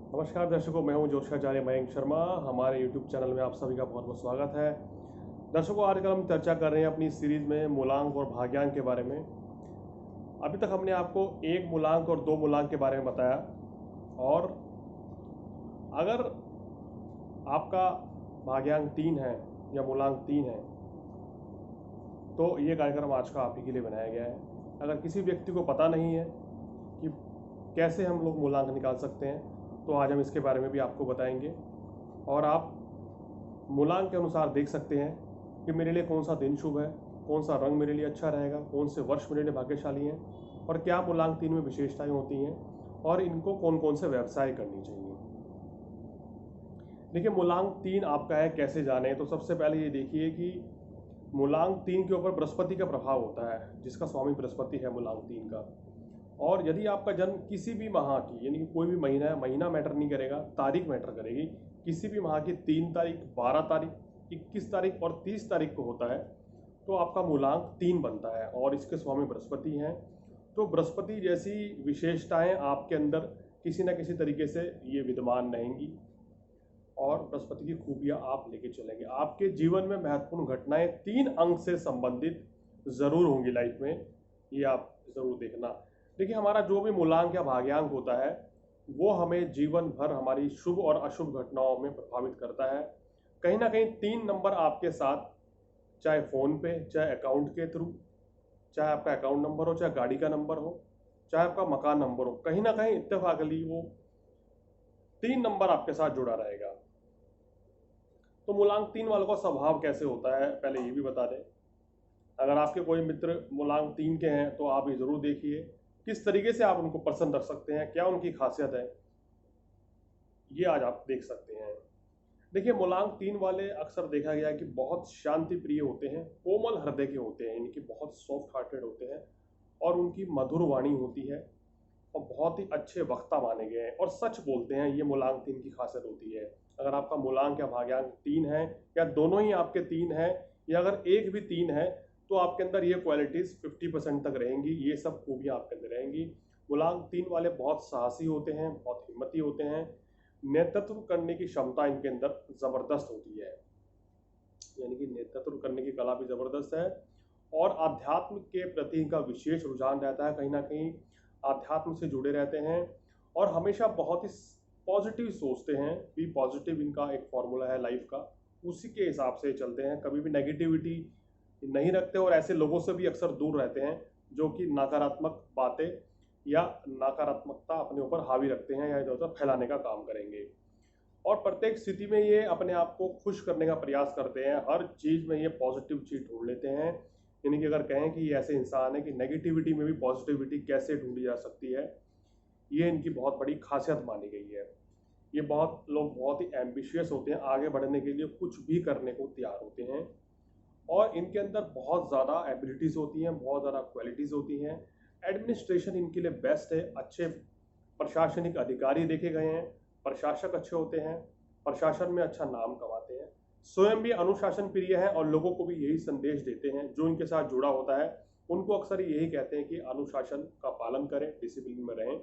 नमस्कार दर्शकों, मैं हूं ज्योतिषाचार्य मयंक शर्मा। हमारे YouTube चैनल में आप सभी का बहुत बहुत स्वागत है। दर्शकों, आजकल हम चर्चा कर रहे हैं अपनी सीरीज में मूलांक और भाग्यांक के बारे में। अभी तक हमने आपको एक मूलांक और दो मूलांक के बारे में बताया, और अगर आपका भाग्यांक 3 है या मूलांक 3 है तो ये कार्यक्रम आज का आप ही के लिए बनाया गया है। अगर किसी व्यक्ति को पता नहीं है कि कैसे हम लोग मूलांक निकाल सकते हैं तो आज हम इसके बारे में भी आपको बताएंगे, और आप मूलांक के अनुसार देख सकते हैं कि मेरे लिए कौन सा दिन शुभ है, कौन सा रंग मेरे लिए अच्छा रहेगा, कौन से वर्ष मेरे लिए भाग्यशाली हैं, और क्या मूलांक 3 में विशेषताएं होती हैं, और इनको कौन कौन से व्यवसाय करनी चाहिए। देखिए, मूलांक 3 आपका है, कैसे जाने। तो सबसे पहले ये देखिए कि मूलांक 3 के ऊपर बृहस्पति का प्रभाव होता है, जिसका स्वामी बृहस्पति है मूलांक 3 का। और यदि आपका जन्म किसी भी माह की, यानी कि कोई भी महीना है, महीना मैटर नहीं करेगा, तारीख मैटर करेगी, किसी भी माह की 3 तारीख, 12 तारीख, 21 तारीख और 30 तारीख को होता है तो आपका मूलांक 3 बनता है, और इसके स्वामी बृहस्पति हैं। तो बृहस्पति जैसी विशेषताएं आपके अंदर किसी न किसी तरीके से ये विद्यमान रहेंगी, और बृहस्पति की खूबियां आप लेके चलेंगे। आपके जीवन में महत्वपूर्ण घटनाएं 3 अंक से संबंधित जरूर होंगी लाइफ में, ये आप जरूर देखना। देखिए, हमारा जो भी मूलांक या भाग्यांक होता है वो हमें जीवन भर हमारी शुभ और अशुभ घटनाओं में प्रभावित करता है। कहीं ना कहीं 3 नंबर आपके साथ, चाहे फ़ोन पे, चाहे अकाउंट के थ्रू, चाहे आपका अकाउंट नंबर हो, चाहे गाड़ी का नंबर हो, चाहे आपका मकान नंबर हो, कहीं ना कहीं इत्तेफाकली वो 3 नंबर आपके साथ जुड़ा रहेगा। तो मूलांक 3 वालों का स्वभाव कैसे होता है, पहले ये भी बता दें। अगर आपके कोई मित्र मूलांक 3 के हैं तो आप ये ज़रूर देखिए किस तरीके से आप उनको पसंद रख सकते हैं, क्या उनकी खासियत है, ये आज आप देख सकते हैं। देखिए, मूलांक 3 वाले अक्सर देखा गया है कि बहुत शांति प्रिय होते हैं, कोमल हृदय के होते हैं, इनकी बहुत सॉफ्ट हार्टेड होते हैं, और उनकी मधुर वाणी होती है, और बहुत ही अच्छे वक्ता माने गए हैं, और सच बोलते हैं। ये मूलांक 3 की खासियत होती है। अगर आपका मूलांक या भाग्यांक 3 है, या दोनों ही आपके 3 है, या अगर एक भी 3 है, तो आपके अंदर ये क्वालिटीज़ 50% तक रहेंगी, ये सब खूबियाँ आपके अंदर रहेंगी। मूलांक 3 वाले बहुत साहसी होते हैं, बहुत हिम्मती होते हैं, नेतृत्व करने की क्षमता इनके अंदर ज़बरदस्त होती है, यानी कि नेतृत्व करने की कला भी ज़बरदस्त है। और आध्यात्म के प्रति इनका विशेष रुझान रहता है, कहीं ना कहीं आध्यात्म से जुड़े रहते हैं, और हमेशा बहुत ही पॉजिटिव सोचते हैं। बी पॉजिटिव इनका एक फॉर्मूला है लाइफ का, उसी के हिसाब से चलते हैं, कभी भी नेगेटिविटी नहीं रखते, और ऐसे लोगों से भी अक्सर दूर रहते हैं जो कि नकारात्मक बातें या नकारात्मकता अपने ऊपर हावी रखते हैं या इधर उधर फैलाने का काम करेंगे। और प्रत्येक स्थिति में ये अपने आप को खुश करने का प्रयास करते हैं, हर चीज़ में ये पॉजिटिव चीज़ ढूंढ लेते हैं। यानी कि अगर कहें कि ये ऐसे इंसान है कि नेगेटिविटी में भी पॉजिटिविटी कैसे ढूंढी जा सकती है, ये इनकी बहुत बड़ी खासियत मानी गई है। ये बहुत लोग बहुत ही एम्बिशियस होते हैं, आगे बढ़ने के लिए कुछ भी करने को तैयार होते हैं, और इनके अंदर बहुत ज़्यादा एबिलिटीज़ होती हैं, बहुत ज़्यादा क्वालिटीज़ होती हैं। एडमिनिस्ट्रेशन इनके लिए बेस्ट है, अच्छे प्रशासनिक अधिकारी देखे गए हैं, प्रशासक अच्छे होते हैं, प्रशासन में अच्छा नाम कमाते हैं, स्वयं भी अनुशासन प्रिय हैं, और लोगों को भी यही संदेश देते हैं जो इनके साथ जुड़ा होता है, उनको अक्सर यही कहते हैं कि अनुशासन का पालन करें, डिसिप्लिन में रहें,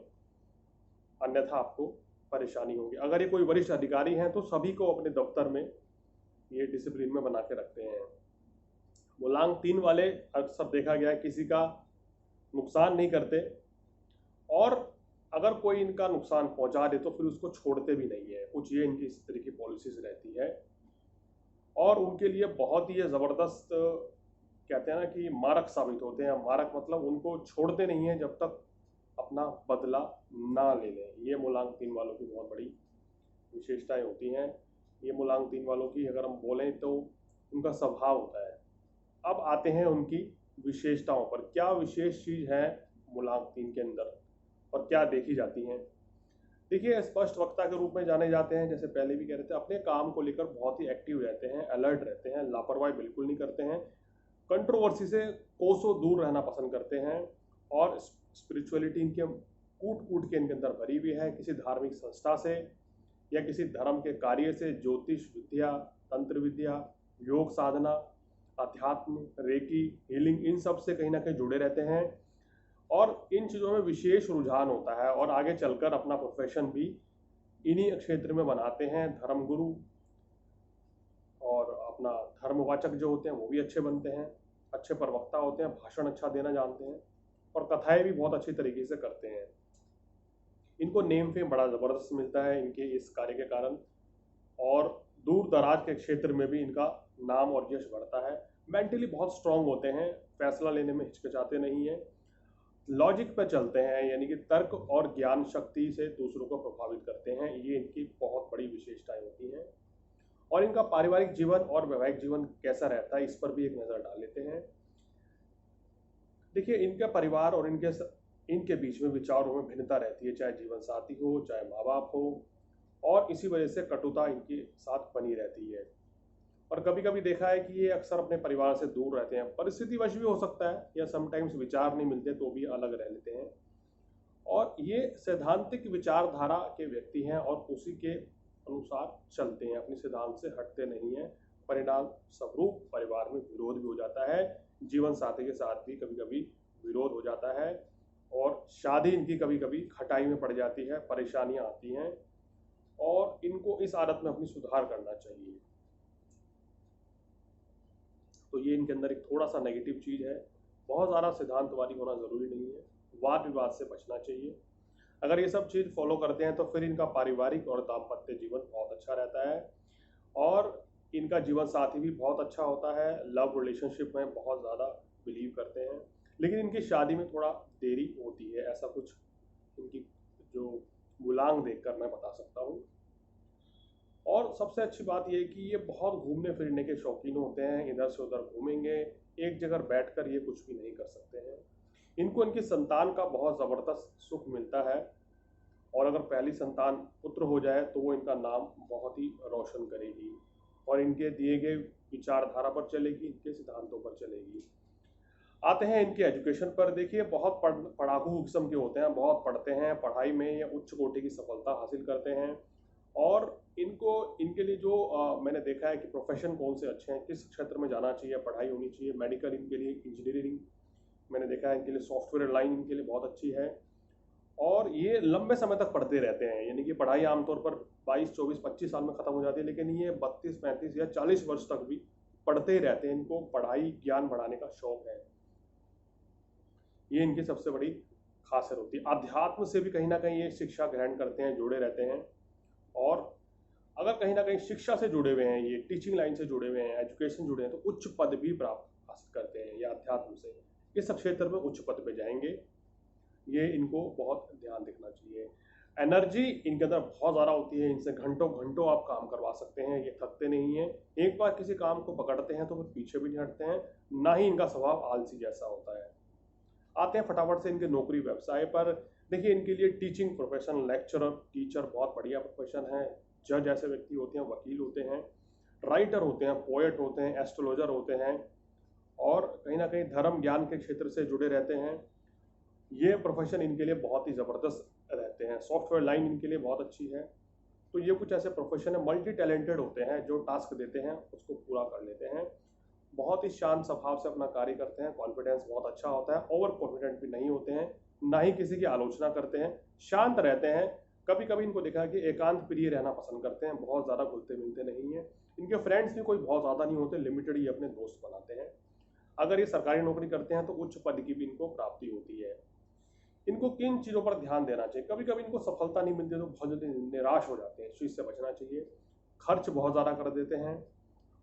अन्यथा आपको परेशानी होगी। अगर ये कोई वरिष्ठ अधिकारी हैं तो सभी को अपने दफ्तर में ये डिसिप्लिन में बना के रखते हैं। मूलांक 3 वाले अक्सर देखा गया है किसी का नुकसान नहीं करते, और अगर कोई इनका नुकसान पहुंचा दे तो फिर उसको छोड़ते भी नहीं है, कुछ ये इनकी इस तरह की पॉलिसीज रहती है। और उनके लिए बहुत ही ये ज़बरदस्त, कहते हैं ना कि मारक साबित होते हैं। मारक मतलब उनको छोड़ते नहीं हैं जब तक अपना बदला ना ले लें। ये मूलांक 3 वालों की बहुत बड़ी विशेषताएं होती हैं। ये मूलांक 3 वालों की अगर हम बोलें तो उनका स्वभाव होता है। अब आते हैं उनकी विशेषताओं पर, क्या विशेष चीज़ है मूलांक 3 के अंदर और क्या देखी जाती हैं। देखिए, स्पष्ट वक्ता के रूप में जाने जाते हैं, जैसे पहले भी कह रहे थे, अपने काम को लेकर बहुत ही एक्टिव रहते हैं, अलर्ट रहते हैं, लापरवाही बिल्कुल नहीं करते हैं, कंट्रोवर्सी से कोसों दूर रहना पसंद करते हैं, और स्पिरिचुअलिटी इनके कूट कूट के इनके अंदर भरी हुई है। किसी धार्मिक संस्था से या किसी धर्म के कार्य से, ज्योतिष विद्या, तंत्र विद्या, योग साधना, अध्यात्म, रेकी, हीलिंग, इन सब से कहीं ना कहीं जुड़े रहते हैं, और इन चीज़ों में विशेष रुझान होता है, और आगे चलकर अपना प्रोफेशन भी इन्हीं क्षेत्र में बनाते हैं। धर्मगुरु और अपना धर्मवाचक जो होते हैं वो भी अच्छे बनते हैं, अच्छे प्रवक्ता होते हैं, भाषण अच्छा देना जानते हैं और कथाएं भी बहुत अच्छी तरीके से करते हैं। इनको नेम फेम बड़ा ज़बरदस्त मिलता है इनके इस कार्य के कारण, और दूर दराज के क्षेत्र में भी इनका नाम और यश बढ़ता है। मेंटली बहुत स्ट्रांग होते हैं, फैसला लेने में हिचकिचाते नहीं हैं, लॉजिक पर चलते हैं, यानी कि तर्क और ज्ञान शक्ति से दूसरों को प्रभावित करते हैं। ये इनकी बहुत बड़ी विशेषताएं होती हैं। और इनका पारिवारिक जीवन और वैवाहिक जीवन कैसा रहता है इस पर भी एक नज़र डाल लेते हैं। देखिए, इनका परिवार और इनके बीच में विचारों में भिन्नता रहती है, चाहे जीवन साथी हो, चाहे माँ बाप हो, और इसी वजह से कटुता इनके साथ बनी रहती है। और कभी कभी देखा है कि ये अक्सर अपने परिवार से दूर रहते हैं, परिस्थितिवश भी हो सकता है, या समटाइम्स विचार नहीं मिलते तो भी अलग रह लेते हैं। और ये सैद्धांतिक विचारधारा के व्यक्ति हैं और उसी के अनुसार चलते हैं, अपने सिद्धांत से हटते नहीं हैं। परिणाम स्वरूप परिवार में विरोध भी हो जाता है, जीवन साथी के साथ भी कभी कभी विरोध हो जाता है, और शादी इनकी कभी कभी खटाई में पड़ जाती है, परेशानियां आती हैं, और इनको इस आदत में अपनी सुधार करना चाहिए। तो ये इनके अंदर एक थोड़ा सा नेगेटिव चीज़ है। बहुत ज़्यादा सिद्धांतवादी होना ज़रूरी नहीं है, वाद विवाद से बचना चाहिए। अगर ये सब चीज़ फॉलो करते हैं तो फिर इनका पारिवारिक और दाम्पत्य जीवन बहुत अच्छा रहता है, और इनका जीवन साथी भी बहुत अच्छा होता है, लव रिलेशनशिप में बहुत ज़्यादा बिलीव करते हैं। लेकिन इनकी शादी में थोड़ा देरी होती है, ऐसा कुछ इनकी जो मूलांक देखकर मैं बता सकता हूँ। और सबसे अच्छी बात यह है कि ये बहुत घूमने फिरने के शौकीन होते हैं, इधर से उधर घूमेंगे, एक जगह बैठकर ये कुछ भी नहीं कर सकते हैं। इनको इनकी संतान का बहुत ज़बरदस्त सुख मिलता है, और अगर पहली संतान पुत्र हो जाए तो वो इनका नाम बहुत ही रोशन करेगी, और इनके दिए गए विचारधारा पर चलेगी, इनके सिद्धांतों पर चलेगी। आते हैं इनके एजुकेशन पर। देखिए, बहुत पढ़ाकू किस्म के होते हैं, बहुत पढ़ते हैं, पढ़ाई में या उच्च कोटि की सफलता हासिल करते हैं। और इनके लिए जो मैंने देखा है कि प्रोफेशन कौन से अच्छे हैं, किस क्षेत्र में जाना चाहिए, पढ़ाई होनी चाहिए, मेडिकल इनके लिए, इंजीनियरिंग मैंने देखा है इनके लिए, सॉफ्टवेयर लाइन इनके लिए बहुत अच्छी है। और ये लंबे समय तक पढ़ते रहते हैं, यानी कि पढ़ाई आमतौर पर 22, 24, 25 साल में ख़त्म हो जाती है, लेकिन ये 32, 35 या 40 वर्ष तक भी पढ़ते ही रहते हैं। इनको पढ़ाई ज्ञान बढ़ाने का शौक है, ये इनकी सबसे बड़ी खासियत होती है। अध्यात्म से भी कहीं ना कहीं ये शिक्षा ग्रहण करते हैं, जुड़े रहते हैं। और अगर कहीं ना कहीं शिक्षा से जुड़े हुए हैं, ये टीचिंग लाइन से जुड़े हुए हैं, एजुकेशन जुड़े हैं, तो उच्च पद भी प्राप्त हासिल करते हैं, या अध्यात्म से इस क्षेत्र में उच्च पद पे जाएंगे। ये इनको बहुत ध्यान रखना चाहिए। एनर्जी इनके अंदर बहुत ज़्यादा होती है, इनसे घंटों घंटों आप काम करवा सकते हैं, ये थकते नहीं हैं। एक बार किसी काम को पकड़ते हैं तो फिर पीछे भी नहीं हटते हैं, ना ही इनका स्वभाव आलसी जैसा होता है। आते हैं फटाफट से इनके नौकरी व्यवसाय पर। देखिए, इनके लिए टीचिंग प्रोफेशन, लेक्चरर, टीचर बहुत बढ़िया प्रोफेशन है। जज ऐसे व्यक्ति होते हैं, वकील होते हैं, राइटर होते हैं, पोएट होते हैं, एस्ट्रोलॉजर होते हैं, और कहीं ना कहीं धर्म ज्ञान के क्षेत्र से जुड़े रहते हैं। ये प्रोफेशन इनके लिए बहुत ही ज़बरदस्त रहते हैं। सॉफ्टवेयर लाइन इनके लिए बहुत अच्छी है। तो ये कुछ ऐसे प्रोफेशन है, मल्टी टैलेंटेड होते हैं, जो टास्क देते हैं उसको पूरा कर लेते हैं। बहुत ही शांत स्वभाव से अपना कार्य करते हैं, कॉन्फिडेंस बहुत अच्छा होता है, ओवर कॉन्फिडेंट भी नहीं होते हैं, ना ही किसी की आलोचना करते हैं, शांत रहते हैं। कभी कभी इनको देखा है कि एकांत प्रिय रहना पसंद करते हैं, बहुत ज़्यादा घुलते मिलते नहीं हैं। इनके फ्रेंड्स भी कोई बहुत ज़्यादा नहीं होते, लिमिटेड ही अपने दोस्त बनाते हैं। अगर ये सरकारी नौकरी करते हैं तो उच्च पद की भी इनको प्राप्ति होती है। इनको किन चीज़ों पर ध्यान देना चाहिए? कभी कभी इनको सफलता नहीं मिलती तो बहुत जल्दी निराश हो जाते हैं, इस चीज़ से बचना चाहिए। खर्च बहुत ज़्यादा कर देते हैं,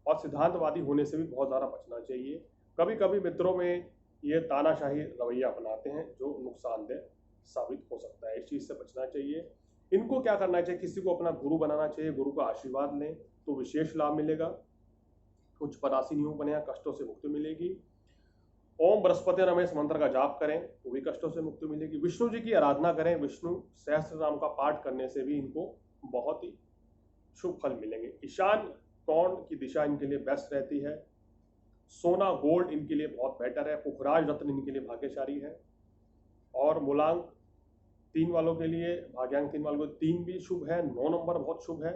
और सिद्धांतवादी होने से भी बहुत ज़्यादा बचना चाहिए। कभी कभी मित्रों में ये तानाशाही रवैया अपनाते हैं, जो नुकसानदेह साबित हो सकता है, इस चीज़ से बचना चाहिए। इनको क्या करना चाहिए? किसी को अपना गुरु बनाना चाहिए, गुरु का आशीर्वाद लें तो विशेष लाभ मिलेगा, उच्च पदासी नियोग बनेगा, कष्टों से मुक्ति मिलेगी। ओम बृहस्पति रमेश मंत्र का जाप करें तो भी कष्टों से मुक्ति मिलेगी। विष्णु जी की आराधना करें, विष्णु सहस्त्र नाम का पाठ करने से भी इनको बहुत ही शुभ फल मिलेंगे। ईशान कोण की दिशा इनके लिए बेस्ट रहती है। सोना गोल्ड इनके लिए बहुत बेटर है। पुखराज रत्न इनके लिए भाग्यशाली है। और मूलांक 3 वालों के लिए, भाग्यांक 3 वालों को 3 भी शुभ है, 9 नंबर बहुत शुभ है,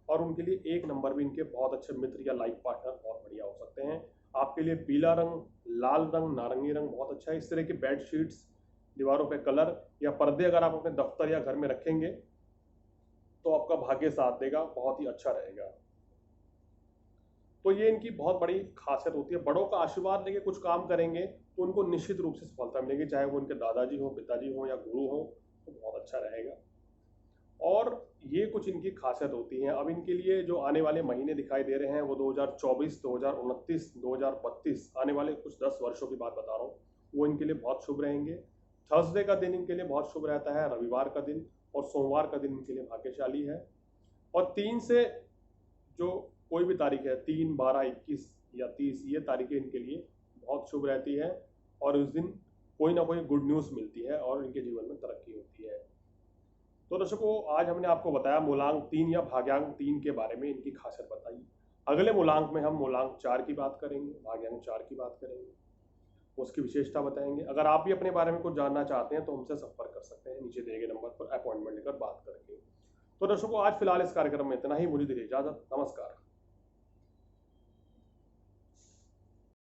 और उनके लिए 1 नंबर भी इनके बहुत अच्छे मित्र या लाइफ पार्टनर बहुत बढ़िया हो सकते हैं। आपके लिए पीला रंग, लाल रंग, नारंगी रंग बहुत अच्छा है। इस तरह की बेडशीट्स, दीवारों पे कलर या पर्दे अगर आप अपने दफ्तर या घर में रखेंगे तो आपका भाग्य साथ देगा, बहुत ही अच्छा रहेगा। तो ये इनकी बहुत बड़ी खासियत होती है। बड़ों का आशीर्वाद लेके कुछ काम करेंगे तो उनको निश्चित रूप से सफलता मिलेगी, चाहे वो उनके दादाजी हो, पिताजी हो या गुरु हो, तो बहुत अच्छा रहेगा। और ये कुछ इनकी खासियत होती हैं। अब इनके लिए जो आने वाले महीने दिखाई दे रहे हैं वो 2024, 2029, 2032 आने वाले कुछ 10 वर्षों की बात बता रहा हूँ, वो इनके लिए बहुत शुभ रहेंगे। थर्सडे का दिन इनके लिए बहुत शुभ रहता है, रविवार का दिन और सोमवार का दिन इनके लिए भाग्यशाली है। और 3 से जो कोई भी तारीख है, 3, 12, 21 या 30, ये तारीखें इनके लिए बहुत शुभ रहती है और उस दिन कोई ना कोई गुड न्यूज़ मिलती है और इनके जीवन में तरक्की होती है। तो दर्शकों, आज हमने आपको बताया मूलांक 3 या भाग्यांक 3 के बारे में, इनकी खासियत बताई। अगले मूलांक में हम मूलांक 4 की बात करेंगे, भाग्यांक 4 की बात करेंगे, उसकी विशेषता बताएंगे। अगर आप भी अपने बारे में कुछ जानना चाहते हैं तो हमसे संपर्क कर सकते हैं नीचे दिए गए नंबर पर अपॉइंटमेंट लेकर बात करके। तो दर्शकों, आज फिलहाल इस कार्यक्रम में इतना ही। मुझे दीजिए इजाजत। नमस्कार।